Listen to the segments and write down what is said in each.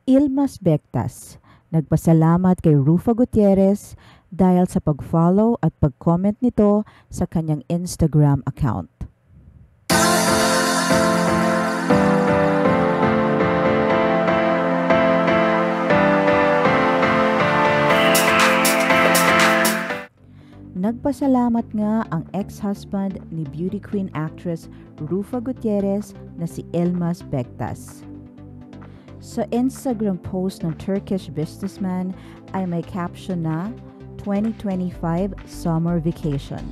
Ilmas Bectas, nagpasalamat kay Rufa Gutierrez dahil sa pag-follow at pag-comment nito sa kanyang Instagram account. Nagpasalamat nga ang ex-husband ni beauty queen actress Rufa Gutierrez na si Ilmas Bectas. Sa Instagram post ng Turkish businessman ay may caption na 2025 Summer Vacation.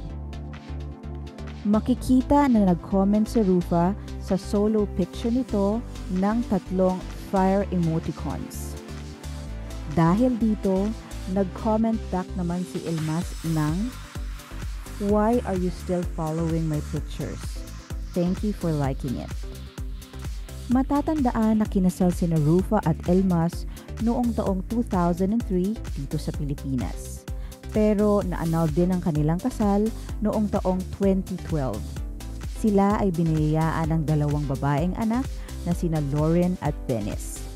Makikita na nag-comment si Rufa sa solo picture nito ng 3 fire emoticons. Dahil dito, nag-comment back naman si Ilmas ng "Why are you still following my pictures? Thank you for liking it." Matatandaan na kinasal sina Rufa at Ilmas noong taong 2003 dito sa Pilipinas. Pero na-annul din ang kanilang kasal noong taong 2012. Sila ay biniyayaan ng 2 babaeng anak na sina Lauren at Dennis.